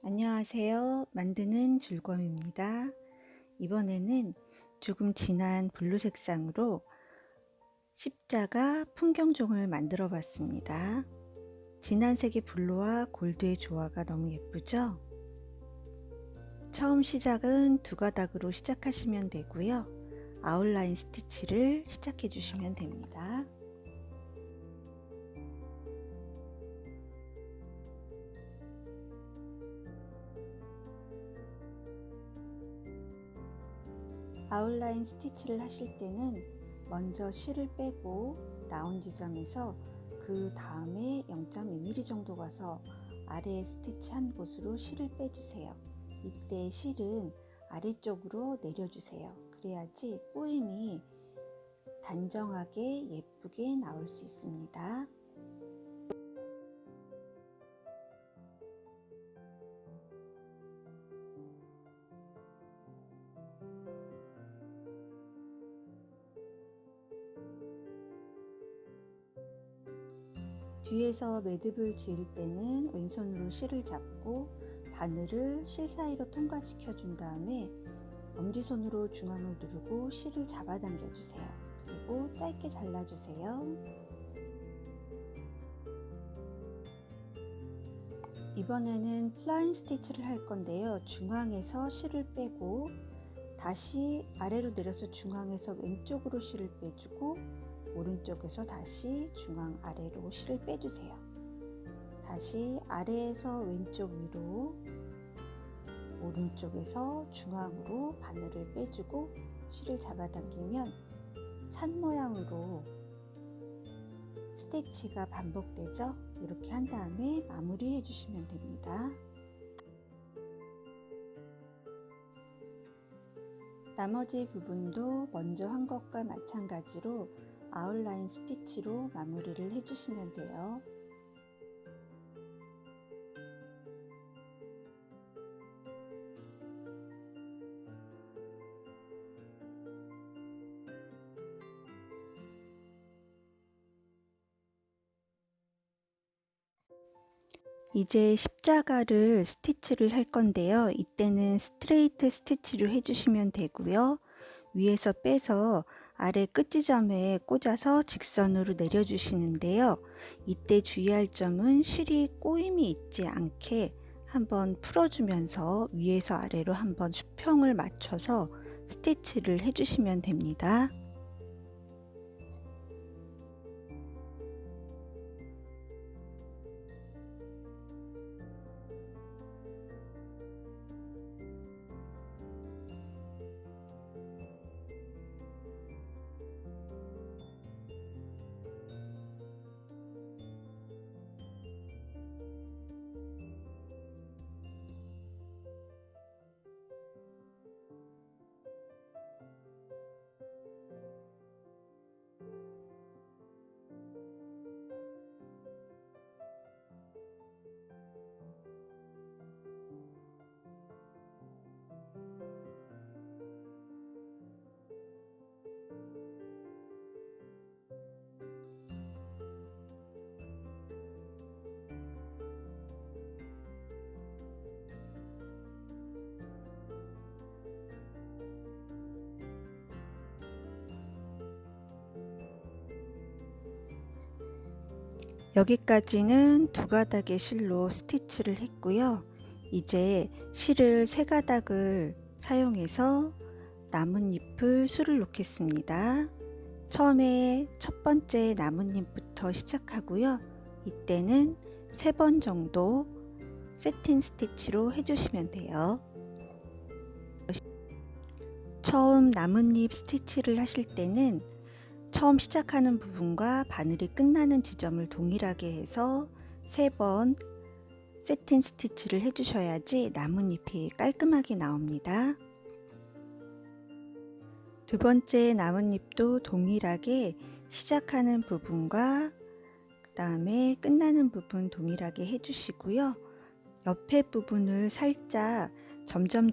안녕하세요. 만드는 즐거움입니다. 이번에는 조금 진한 블루 색상으로 십자가 풍경종을 만들어 봤습니다. 진한 색의 블루와 골드의 조화가 너무 예쁘죠? 처음 시작은 두 가닥으로 시작하시면 되고요. 아웃라인 스티치를 시작해 주시면 됩니다. 아웃라인 스티치를 하실 때는 먼저 실을 빼고 나온 지점에서 그 다음에 0.2mm 정도 가서 아래에 스티치 한 곳으로 실을 빼주세요. 이때 실은 아래쪽으로 내려주세요. 그래야지 꼬임이 단정하게 예쁘게 나올 수 있습니다. 뒤에서 매듭을 지을 때는 왼손으로 실을 잡고 바늘을 실 사이로 통과시켜 준 다음에 엄지손으로 중앙을 누르고 실을 잡아당겨 주세요. 그리고 짧게 잘라주세요. 이번에는 플라인 스티치를 할 건데요. 중앙에서 실을 빼고 다시 아래로 내려서 중앙에서 왼쪽으로 실을 빼주고 오른쪽에서 다시 중앙 아래로 실을 빼주세요. 다시 아래에서 왼쪽 위로 오른쪽에서 중앙으로 바늘을 빼주고 실을 잡아당기면 산 모양으로 스티치가 반복되죠? 이렇게 한 다음에 마무리 해주시면 됩니다. 나머지 부분도 먼저 한 것과 마찬가지로 아웃라인 스티치로 마무리를 해주시면 돼요. 이제 십자가를 스티치를 할 건데요. 이때는 스트레이트 스티치를 해주시면 되고요. 위에서 빼서 아래 끝지점에 꽂아서 직선으로 내려주시는데요. 이때 주의할 점은 실이 꼬임이 있지 않게 한번 풀어주면서 위에서 아래로 한번 수평을 맞춰서 스티치를 해주시면 됩니다. 여기까지는 두 가닥의 실로 스티치를 했고요. 이제 실을 세 가닥을 사용해서 나뭇잎을 수를 놓겠습니다. 처음에 첫 번째 나뭇잎부터 시작하고요. 이때는 3번 정도 세팅 스티치로 해주시면 돼요. 처음 나뭇잎 스티치를 하실 때는 처음 시작하는 부분과 바늘이 끝나는 지점을 동일하게 해서 3번 세팅 스티치를 해주셔야지 나뭇잎이 깔끔하게 나옵니다. 두 번째 나뭇잎도 동일하게 시작하는 부분과 그 다음에 끝나는 부분 동일하게 해주시고요. 옆에 부분을 살짝 점점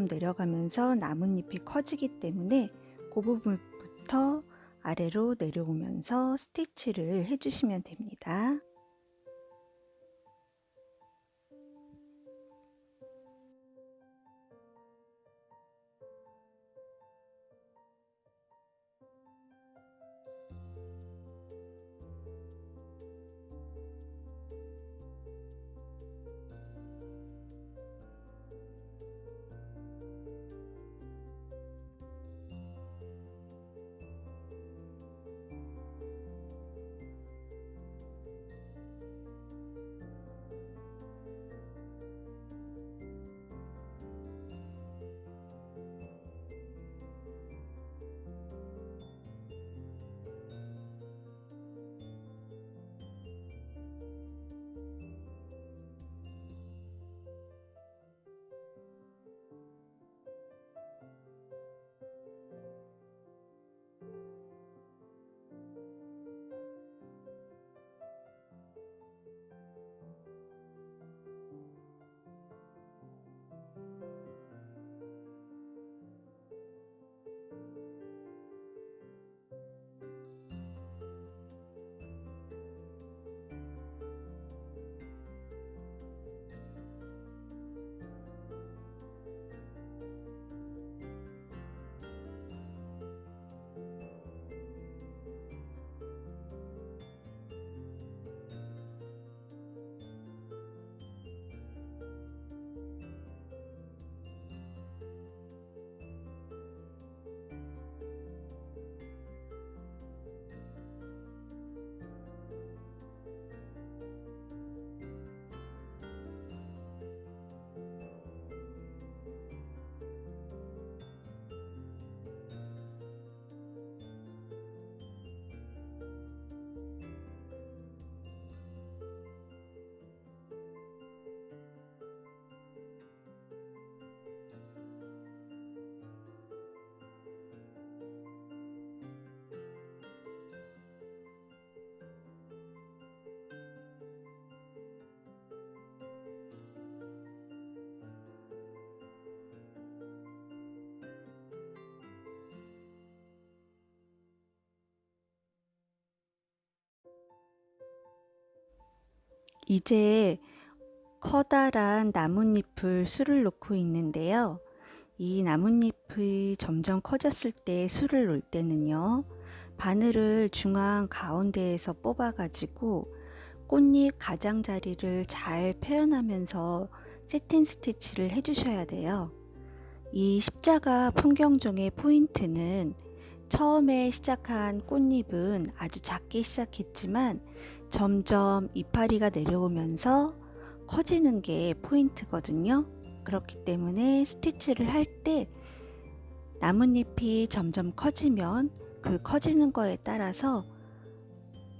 내려가면서 나뭇잎이 커지기 때문에 그 부분부터 아래로 내려오면서 스티치를 해주시면 됩니다. 이제 커다란 나뭇잎을 술을 놓고 있는데요. 이 나뭇잎이 점점 커졌을 때 술을 놓을 때는요. 바늘을 중앙 가운데에서 뽑아가지고 꽃잎 가장자리를 잘 표현하면서 세틴 스티치를 해주셔야 돼요. 이 십자가 풍경종의 포인트는 처음에 시작한 꽃잎은 아주 작게 시작했지만 점점 이파리가 내려오면서 커지는 게 포인트거든요. 그렇기 때문에 스티치를 할 때 나뭇잎이 점점 커지면 그 커지는 거에 따라서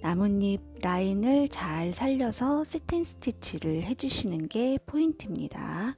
나뭇잎 라인을 잘 살려서 세틴 스티치를 해주시는 게 포인트입니다.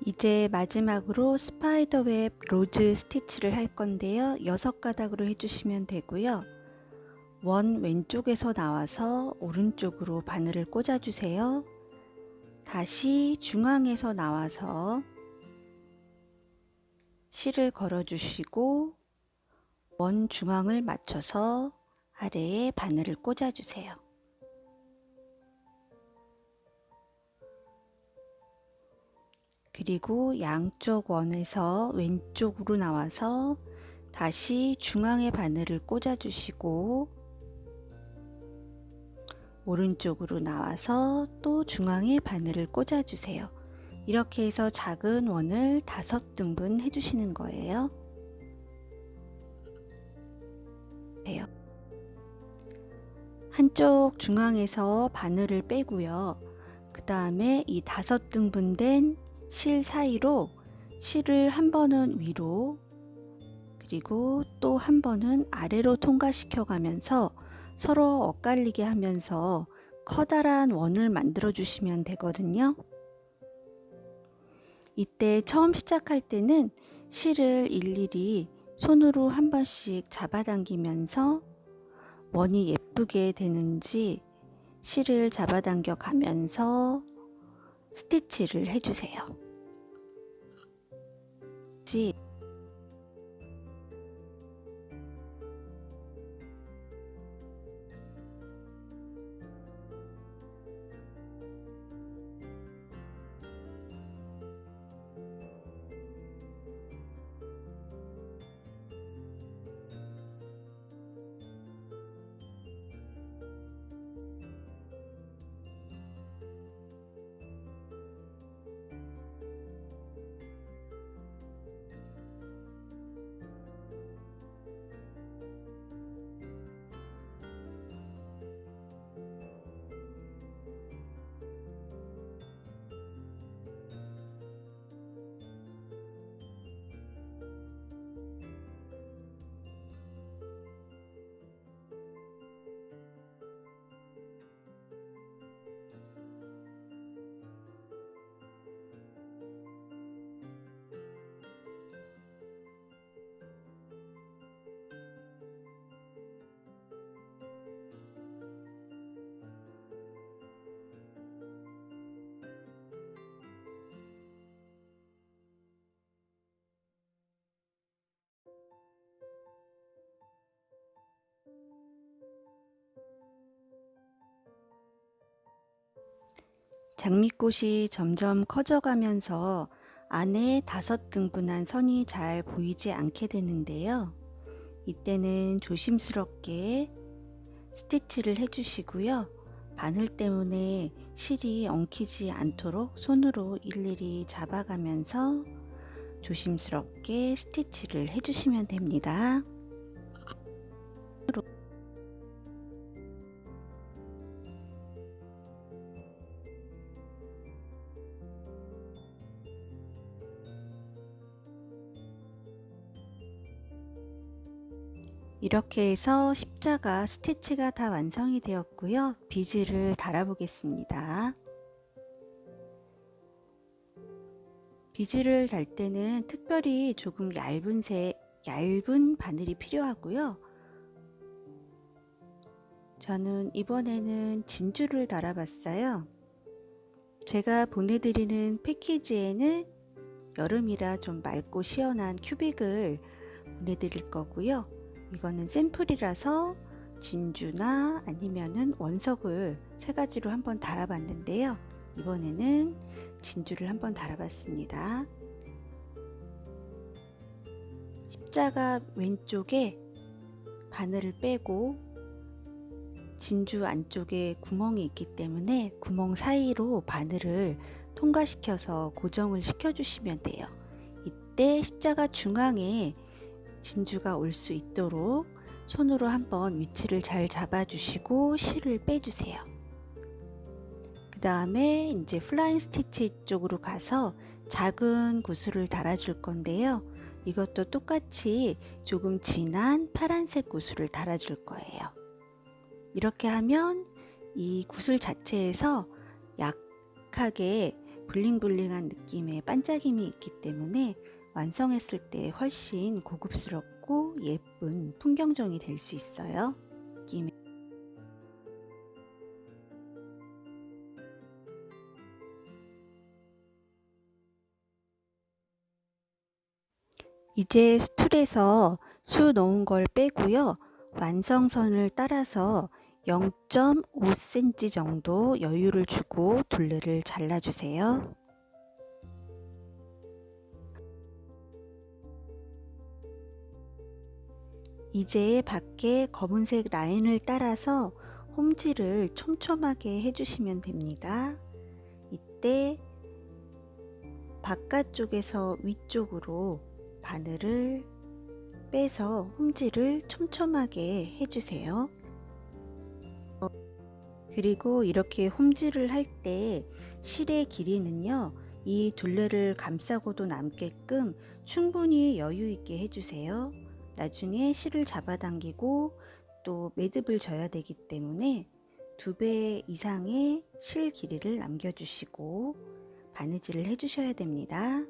이제 마지막으로 스파이더웹 로즈 스티치를 할 건데요. 6가닥으로 해주시면 되고요. 원 왼쪽에서 나와서 오른쪽으로 바늘을 꽂아주세요. 다시 중앙에서 나와서 실을 걸어주시고 원 중앙을 맞춰서 아래에 바늘을 꽂아주세요. 그리고 양쪽 원에서 왼쪽으로 나와서 다시 중앙에 바늘을 꽂아주시고 오른쪽으로 나와서 또 중앙에 바늘을 꽂아주세요. 이렇게 해서 작은 원을 5등분 해주시는 거예요. 한쪽 중앙에서 바늘을 빼고요. 그 다음에 이 5등분 된 실 사이로 실을 한 번은 위로 그리고 또 한 번은 아래로 통과시켜 가면서 서로 엇갈리게 하면서 커다란 원을 만들어 주시면 되거든요. 이때 처음 시작할 때는 실을 일일이 손으로 한 번씩 잡아당기면서 원이 예쁘게 되는지 실을 잡아당겨 가면서 스티치를 해주세요. 장미꽃이 점점 커져가면서 안에 5등분한 선이 잘 보이지 않게 되는데요. 이때는 조심스럽게 스티치를 해주시고요. 바늘 때문에 실이 엉키지 않도록 손으로 일일이 잡아가면서 조심스럽게 스티치를 해주시면 됩니다. 이렇게 해서 십자가 스티치가 다 완성이 되었고요. 비즈를 달아 보겠습니다. 비즈를 달 때는 특별히 조금 얇은 바늘이 필요하고요. 저는 이번에는 진주를 달아 봤어요. 제가 보내드리는 패키지에는 여름이라 좀 맑고 시원한 큐빅을 보내드릴 거고요. 이거는 샘플이라서 진주나 아니면은 원석을 3가지로 한번 달아봤는데요. 이번에는 진주를 한번 달아봤습니다. 십자가 왼쪽에 바늘을 빼고 진주 안쪽에 구멍이 있기 때문에 구멍 사이로 바늘을 통과시켜서 고정을 시켜주시면 돼요. 이때 십자가 중앙에 진주가 올 수 있도록 손으로 한번 위치를 잘 잡아주시고 실을 빼주세요. 그 다음에 이제 플라잉 스티치 쪽으로 가서 작은 구슬을 달아줄 건데요. 이것도 똑같이 조금 진한 파란색 구슬을 달아줄 거예요. 이렇게 하면 이 구슬 자체에서 약하게 블링블링한 느낌의 반짝임이 있기 때문에 완성했을 때 훨씬 고급스럽고 예쁜 풍경종이 될 수 있어요. 이제 스툴에서 수 놓은 걸 빼고요. 완성선을 따라서 0.5cm 정도 여유를 주고 둘레를 잘라주세요. 이제 밖에 검은색 라인을 따라서 홈질을 촘촘하게 해주시면 됩니다. 이때 바깥쪽에서 위쪽으로 바늘을 빼서 홈질을 촘촘하게 해주세요. 그리고 이렇게 홈질을 할 때 실의 길이는요, 이 둘레를 감싸고도 남게끔 충분히 여유 있게 해주세요. 나중에 실을 잡아당기고 또 매듭을 져야 되기 때문에 2배 이상의 실 길이를 남겨주시고 바느질을 해주셔야 됩니다.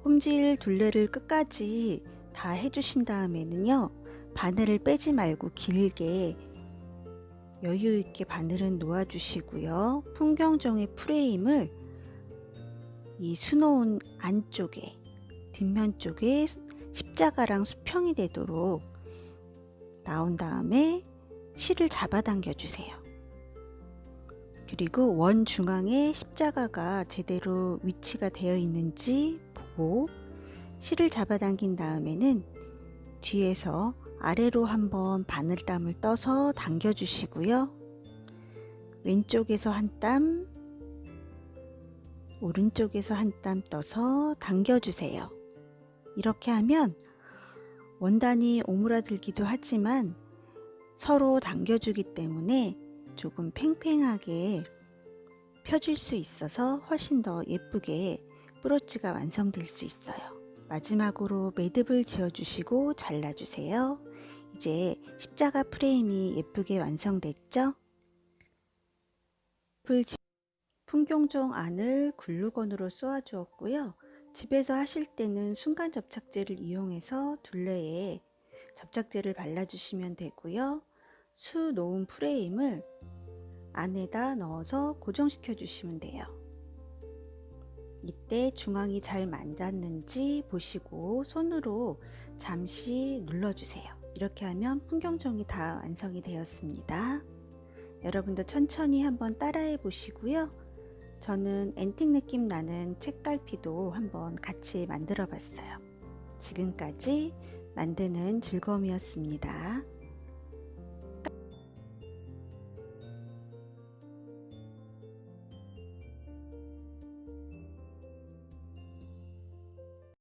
홈질 둘레를 끝까지 다 해주신 다음에는요, 바늘을 빼지 말고 길게 여유 있게 바늘은 놓아 주시고요. 풍경종의 프레임을 이 수놓은 안쪽에, 뒷면 쪽에 십자가랑 수평이 되도록 나온 다음에 실을 잡아당겨 주세요. 그리고 원 중앙에 십자가가 제대로 위치가 되어 있는지 보고 실을 잡아당긴 다음에는 뒤에서 아래로 한번 바늘땀을 떠서 당겨 주시고요. 왼쪽에서 한 땀, 오른쪽에서 한 땀 떠서 당겨 주세요. 이렇게 하면 원단이 오므라들기도 하지만 서로 당겨주기 때문에 조금 팽팽하게 펴질 수 있어서 훨씬 더 예쁘게 브로치가 완성될 수 있어요. 마지막으로 매듭을 지어주시고 잘라주세요. 이제 십자가 프레임이 예쁘게 완성됐죠? 풍경종 안을 글루건으로 쏘아 주었고요. 집에서 하실 때는 순간 접착제를 이용해서 둘레에 접착제를 발라주시면 되고요. 수 놓은 프레임을 안에다 넣어서 고정시켜 주시면 돼요. 이때 중앙이 잘 맞았는지 보시고 손으로 잠시 눌러주세요. 이렇게 하면 풍경종이 다 완성이 되었습니다. 여러분도 천천히 한번 따라해 보시고요. 저는 앤틱 느낌 나는 책갈피도 한번 같이 만들어 봤어요. 지금까지 만드는 즐거움이었습니다.